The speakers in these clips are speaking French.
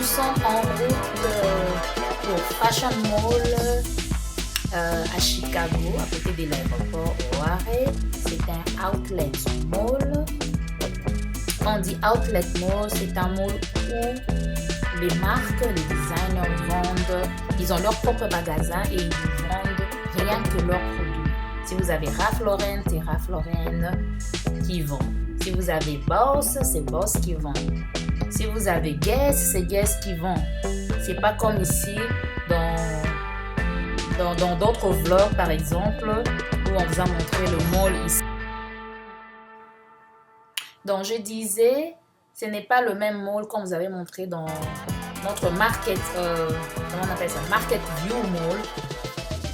sommes en route pour Fashion Mall à Chicago, à côté de l'aéroport O'Hare. C'est un outlet mall. On dit outlet mall, c'est un mall où les marques, les designers vendent, ils ont leur propre magasin et ils vous vendent rien que leurs produits. Si vous avez Ralph Lauren, c'est Ralph Lauren qui vend. Si vous avez Boss, c'est Boss qui vend. Si vous avez Guess, c'est Guess qui vend. C'est pas comme ici dans d'autres vlogs par exemple où on vous a montré le mall ici. Donc je disais, ce n'est pas le même mall qu'on vous avait montré dans notre market, comment on appelle ça, Market View Mall,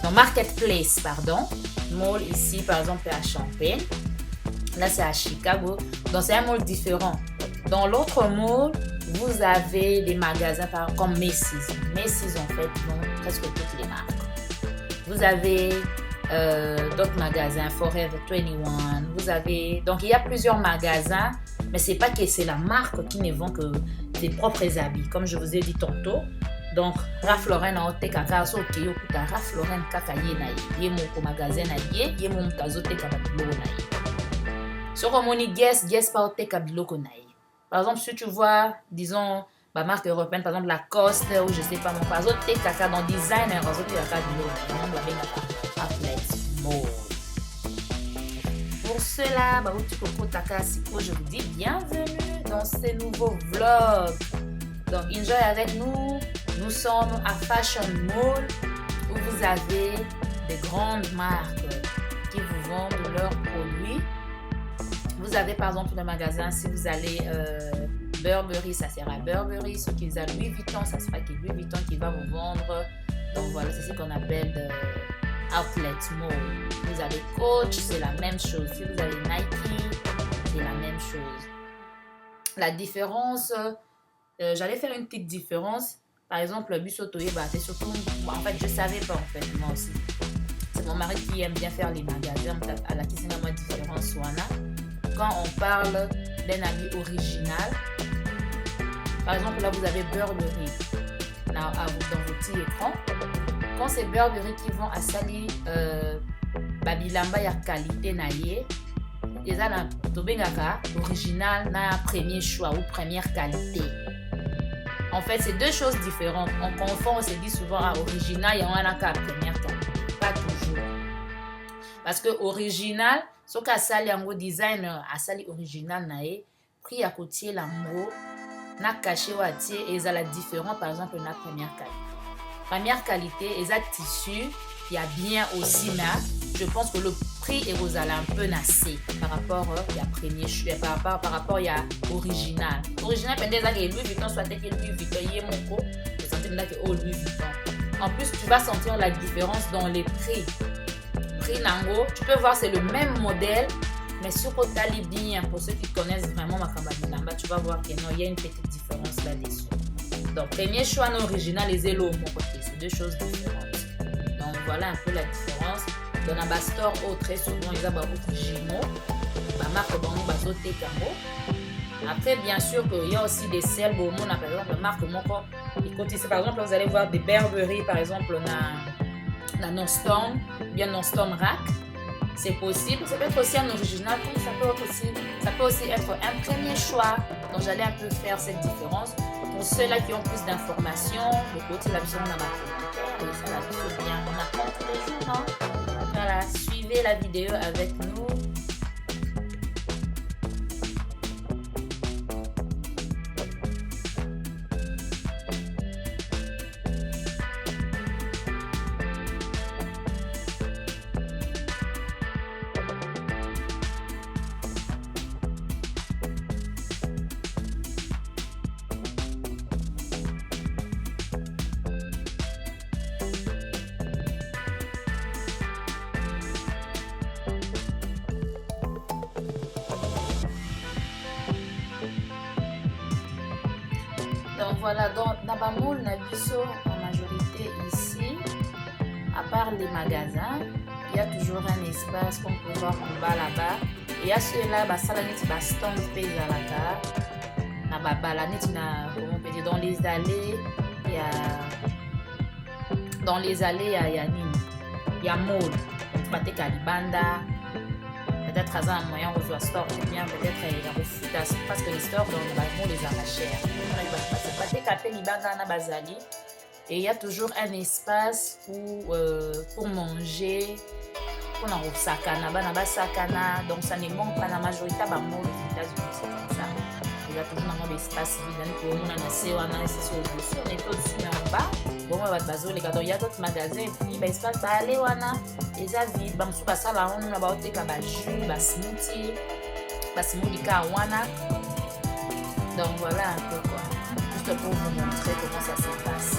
non, Marketplace, pardon. Mall ici par exemple à Champaign. Là c'est à Chicago, donc c'est un mall différent. Dans l'autre mall, vous avez des magasins comme Macy's. Macy's en fait vend presque toutes les marques. Vous avez d'autres magasins, Forever 21. Vous avez, donc il y a plusieurs magasins, mais c'est pas que c'est la marque qui ne vend que ses propres habits, comme je vous ai dit tantôt. Donc Ralph Lauren a ote kaka so ke yokuta Ralph Lauren kaka ye na ye moko magasin na ye mo mutazo te kaka biloko na ye. Sur Omoni Guess pa ote kaka biloko na ye. Par exemple, si tu vois, disons, ma marque européenne, par exemple Lacoste ou je sais pas mon pas, te kaka dans designer, te kaka biloko na ye, la benga outlet mall. Pour cela, je vous dis bienvenue dans ce nouveau vlog. Donc, enjoy avec nous. Nous sommes à Fashion Mall où vous avez des grandes marques qui vous vendent leurs produits. Vous avez par exemple le magasin, si vous allez Burberry, ça sera Burberry. Ceux qui ont Louis Vuitton, ça sera Louis Vuitton qui va vous vendre. Donc voilà, c'est ce qu'on appelle outlet mall. Vous avez Coach, c'est la même chose. Si vous avez Nike, c'est la même chose. La différence, j'allais faire une petite différence. Par exemple, le bus autoyé, c'est surtout, en fait, je savais pas en fait, moi aussi. C'est mon mari qui aime bien faire les magasins, à la qui c'est vraiment différence, Swana. Quand on parle d'un habit original, par exemple, là, vous avez Burberry dans vos petits écrans. Quand c'est Burberry qui vont à Sali, Babilamba, il y a qualité, naïe. Et ça, Tobengaka, original, na premier choix ou première qualité. En fait, c'est deux choses différentes. On confond, on se dit souvent à original et on a qu'à première qualité. Pas toujours. Parce que original, ce qu'à Sali en designer, à Sali original, naïe, pris à côté l'amour, na caché ou à tier, et ça la différence, par exemple, na première qualité. Première qualité, et ça tissu, il y a bien aussi, mais je pense que le prix est aux un peu nassé par rapport à premier choix, par rapport à original. Original, pendant que Louis Vuitton soit que Louis Vuitton, il est mon co, je sentais que oh Louis Vuitton. En plus, tu vas sentir la différence dans les prix. Prix Nango, tu peux voir c'est le même modèle, mais sur Otali bien, pour ceux qui connaissent vraiment ma Namba, tu vas voir qu'il y a une petite différence là-dessus. Donc, premier choix non original, les élos, mon côté, c'est deux choses différentes. Donc, voilà un peu la différence. Dans la Bastor, très souvent, ils ont beaucoup de Gémeaux. La marque Bango Bazote Camo. Après, bien sûr, il y a aussi des selles. Bon, on a par exemple la marque Moko. Écoutez, par exemple, vous allez voir des Burberry, par exemple, on a Non-Storm, bien Non-Storm Rack. C'est possible. Ça peut être aussi un original, comme ça peut aussi être un premier choix. Donc, j'allais un peu faire cette différence. Pour ceux-là qui ont plus d'informations, le côté la vision dans ma commentaire, et ça va plutôt bien. On apprend tous les jours, hein? Voilà, suivez la vidéo avec nous. Donc voilà, dans Nabamoul, Nabiso, en majorité ici, à part les magasins, il y a toujours un espace qu'on peut voir en bas là-bas. Et à ceux-là, ça la stand payé à la gare. Na babala neti na comment on peut dire dans les allées ya nini ya mode bateka libanda peut-être aza un moyen kozwa store ou bien peut-être ya kofuta parce que les stores dans les ezaka cher bateka mpe libanda wana bazali et il y a toujours un espace pour manger mpona kosakana bana basakana donc ça ne manque pas na majorité ya bamode aux États-Unis c'est comme ça il y a toujours nango l'espace vide ani koomona na se wana esisi obosi on est au-dessus mais en bas bongo bato bazoleka donc il y a d'autres magasins et puis baespace baale wana eza vide bamosusu basala wana na baoteka bajus basmoothie basimolika wana donc voilà un peu quoi juste pour vous montrer comment ça se passe.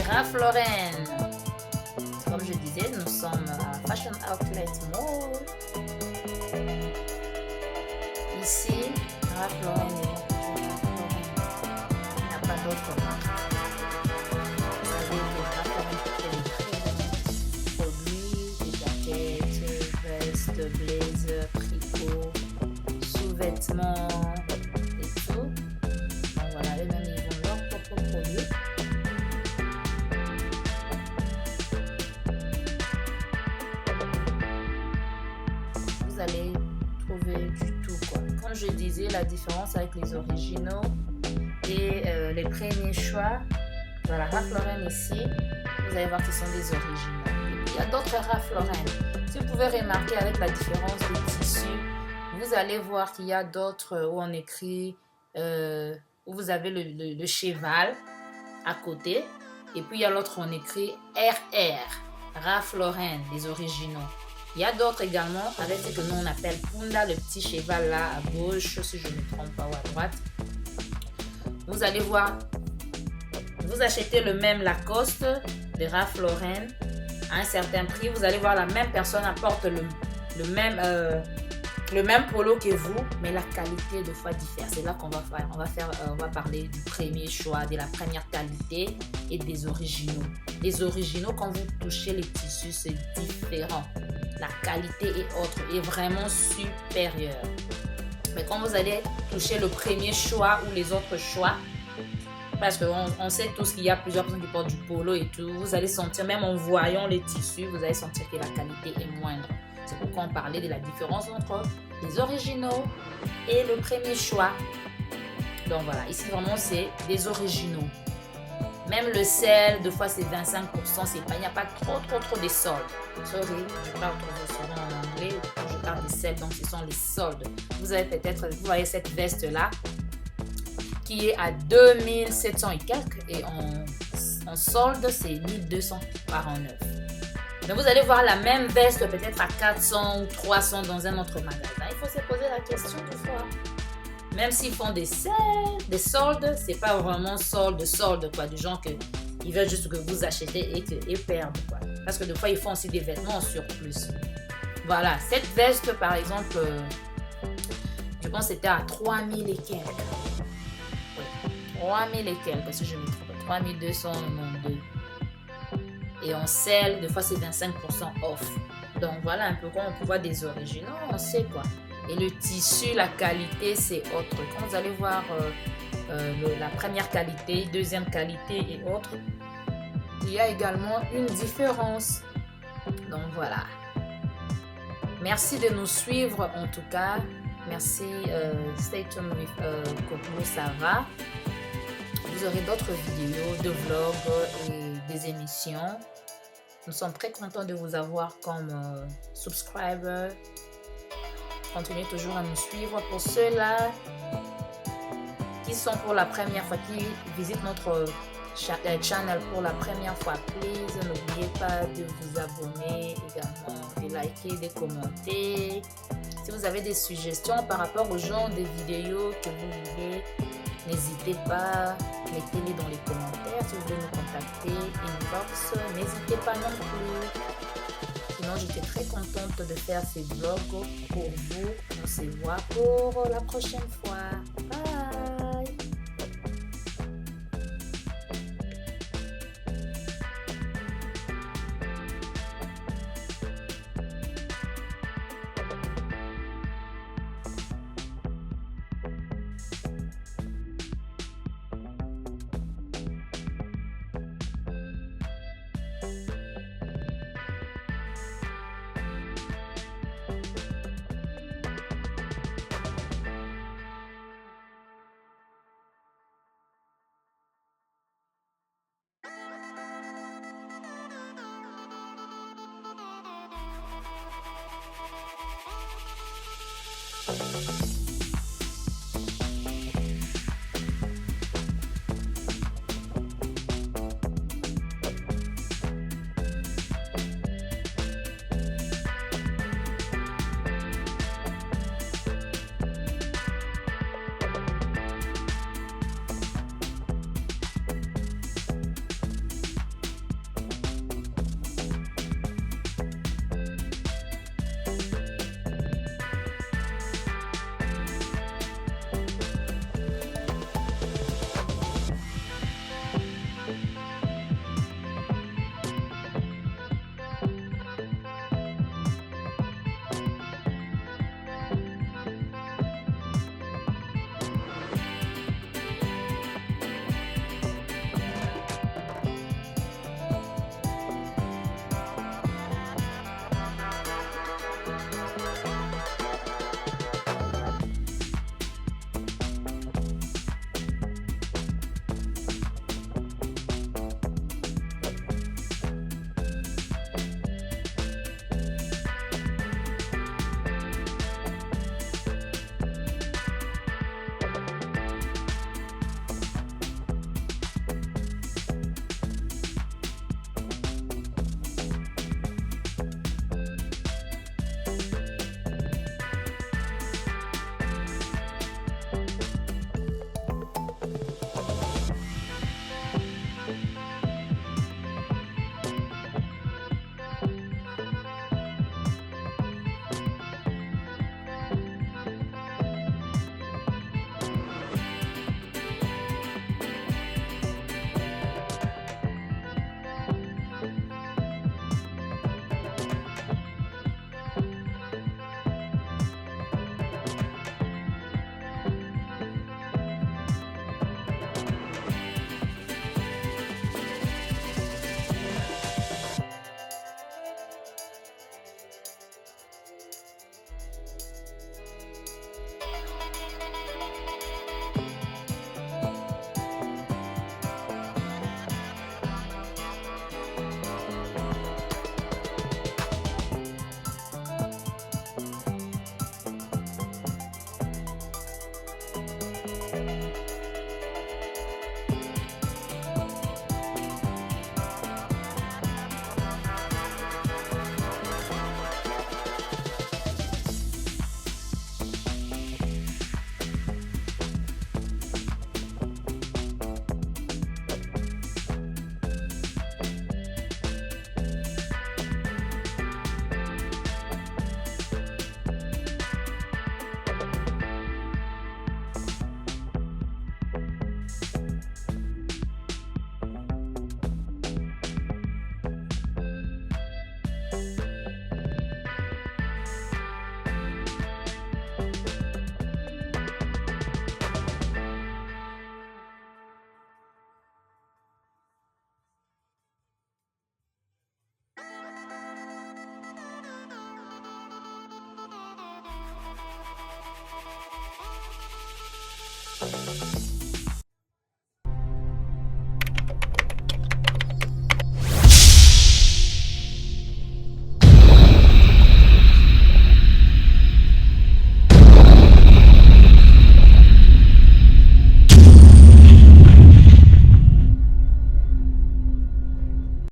Ralph Lauren. Comme je disais, nous sommes à Fashion Outlet Mall. Ici, Ralph Lauren est il n'y a pas d'autre marque. Vous savez que Ralph Lauren fait des très bons produits, des jaquettes, vestes, blazers, tricots, sous-vêtements et tout. Donc voilà, eux-mêmes ils ont leurs propres produits. Vous allez trouver du tout quoi. Comme je disais, la différence avec les originaux et les premiers choix, voilà, Ralph Lauren ici, vous allez voir qu'ils sont des originaux. Il y a d'autres Ralph Lauren. Si vous pouvez remarquer avec la différence des tissus, vous allez voir qu'il y a d'autres où on écrit, où vous avez le cheval à côté. Et puis il y a l'autre où on écrit RR, Ralph Lauren, les originaux. Il y a d'autres également avec ce que nous on appelle Punda, le petit cheval là à gauche, si je ne me trompe pas, ou à droite. Vous allez voir, vous achetez le même Lacoste de Ralph Lauren à un certain prix. Vous allez voir la même personne apporte le même polo que vous, mais la qualité de fois diffère. C'est là qu'on va faire. On va parler du premier choix, de la première qualité et des originaux. Les originaux, quand vous touchez les tissus, c'est différent. La qualité est autre, est vraiment supérieure. Mais quand vous allez toucher le premier choix ou les autres choix, parce qu'on sait tous qu'il y a plusieurs personnes qui portent du polo et tout, vous allez sentir, même en voyant les tissus, vous allez sentir que la qualité est moindre. C'est pourquoi on parlait de la différence entre les originaux et le premier choix. Donc voilà, ici vraiment c'est des originaux. Même le sel, deux fois c'est 25%, il n'y a pas trop de soldes. Sorry, je parle en anglais, je parle des sels, donc ce sont les soldes. Vous avez peut-être, vous voyez cette veste-là, qui est à 2700 et quelques, et en solde, c'est 1249. Donc vous allez voir la même veste peut-être à 400 ou 300 dans un autre magasin. Il faut se poser la question des fois. Même s'ils font des soldes, c'est pas vraiment solde quoi, du genre que ils veulent juste que vous achetez et perdent quoi. Parce que des fois ils font aussi des vêtements en surplus. Voilà, cette veste par exemple, je pense que c'était à 3000 et quelques. Oui, 3000 et quelques, si je me trompe, 3292. Et en sel, des fois c'est 25% off. Donc voilà un peu quand on peut voir des originaux, on sait quoi. Et le tissu, la qualité, c'est autre. Quand vous allez voir la première qualité, deuxième qualité et autres, il y a également une différence. Donc voilà. Merci de nous suivre en tout cas. Merci. Stay tuned with Kokoro Sava. Vous aurez d'autres vidéos, de vlogs et des émissions. Nous sommes très contents de vous avoir comme subscriber. Continuez toujours à nous suivre. Pour ceux-là qui sont pour la première fois, qui visitent notre channel pour la première fois, please, n'oubliez pas de vous abonner, également de liker, de commenter. Si vous avez des suggestions par rapport au genre de vidéos que vous voulez, n'hésitez pas, mettez-les dans les commentaires. Si vous voulez nous contacter, inbox, n'hésitez pas non plus. Sinon, j'étais très contente de faire ces vlogs pour vous. On se voit pour la prochaine fois. Bye!